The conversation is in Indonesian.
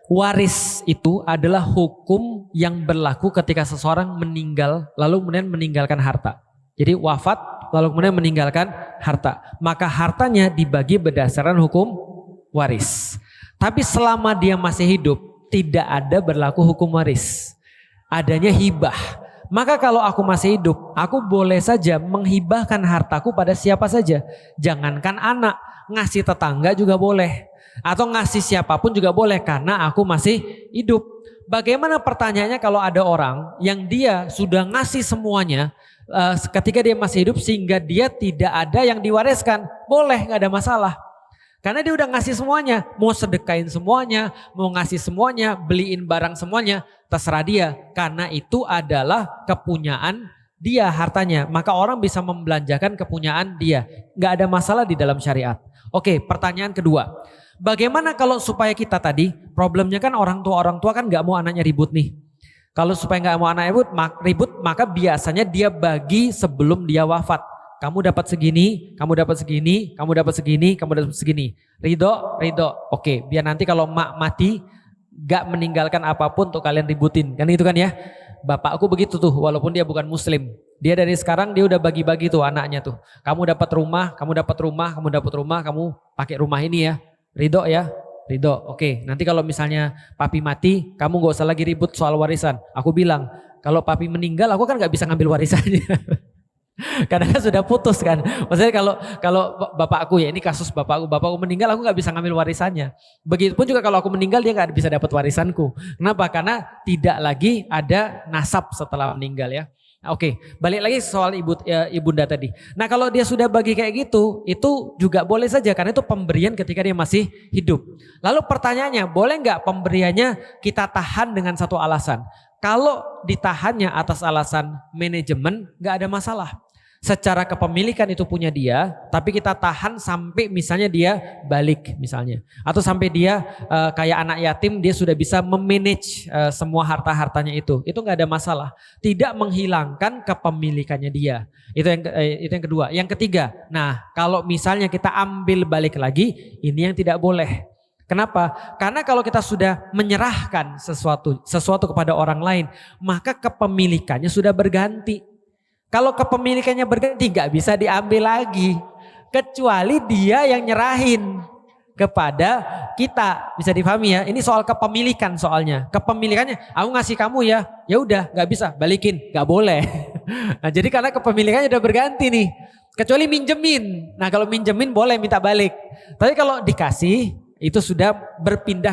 Waris itu adalah hukum yang berlaku ketika seseorang meninggal lalu kemudian meninggalkan harta. Jadi wafat lalu kemudian meninggalkan harta. Maka hartanya dibagi berdasarkan hukum waris. Tapi selama dia masih hidup tidak ada berlaku hukum waris. Adanya hibah. Maka kalau aku masih hidup, aku boleh saja menghibahkan hartaku pada siapa saja. Jangankan anak, ngasih tetangga juga boleh. Atau ngasih siapapun juga boleh karena aku masih hidup. Bagaimana pertanyaannya kalau ada orang yang dia sudah ngasih semuanya ketika dia masih hidup sehingga dia tidak ada yang diwariskan? Boleh, nggak ada masalah. Karena dia udah ngasih semuanya, mau sedekain semuanya, mau ngasih semuanya, beliin barang semuanya, terserah dia. Karena itu adalah kepunyaan dia hartanya. Maka orang bisa membelanjakan kepunyaan dia. Nggak ada masalah di dalam syariat. Oke, pertanyaan kedua. Bagaimana kalau supaya kita tadi, problemnya kan orang tua kan nggak mau anaknya ribut nih. Kalau supaya nggak mau anaknya ribut, maka biasanya dia bagi sebelum dia wafat. Kamu dapat segini, kamu dapat segini, kamu dapat segini, kamu dapat segini. Ridho. Oke, biar nanti kalau mak mati gak meninggalkan apapun untuk kalian ributin. Kan itu kan ya. Bapakku begitu tuh walaupun dia bukan muslim. Dia dari sekarang dia udah bagi-bagi tuh anaknya tuh. Kamu dapat rumah, kamu dapat rumah, kamu dapat rumah, kamu pakai rumah ini ya. Ridho ya. Ridho. Oke, nanti kalau misalnya papi mati, kamu gak usah lagi ribut soal warisan. Aku bilang, kalau papi meninggal aku kan gak bisa ngambil warisannya. Karena kan sudah putus kan. Maksudnya kalau bapakku ya, ini kasus bapakku meninggal aku nggak bisa ngambil warisannya. Begitupun juga kalau aku meninggal dia nggak bisa dapat warisanku. Kenapa? Karena tidak lagi ada nasab setelah meninggal ya. Oke, balik lagi soal ibunda tadi. Nah kalau dia sudah bagi kayak gitu, itu juga boleh saja karena itu pemberian ketika dia masih hidup. Lalu pertanyaannya, boleh nggak pemberiannya kita tahan dengan satu alasan? Kalau ditahannya atas alasan manajemen, nggak ada masalah. Secara kepemilikan itu punya dia, tapi kita tahan sampai misalnya dia balik misalnya. Atau sampai dia kayak anak yatim, dia sudah bisa memanage semua harta-hartanya itu. Itu nggak ada masalah. Tidak menghilangkan kepemilikannya dia. Itu yang kedua. Yang ketiga, nah kalau misalnya kita ambil balik lagi, ini yang tidak boleh. Kenapa? Karena kalau kita sudah menyerahkan sesuatu kepada orang lain, maka kepemilikannya sudah berganti. Kalau kepemilikannya berganti gak bisa diambil lagi. Kecuali dia yang nyerahin kepada kita. Bisa dipahami ya, ini soal kepemilikan soalnya. Kepemilikannya, aku ngasih kamu ya, ya udah gak bisa, balikin, gak boleh. Nah jadi karena kepemilikannya udah berganti nih. Kecuali minjemin, nah kalau minjemin boleh minta balik. Tapi kalau dikasih, itu sudah berpindah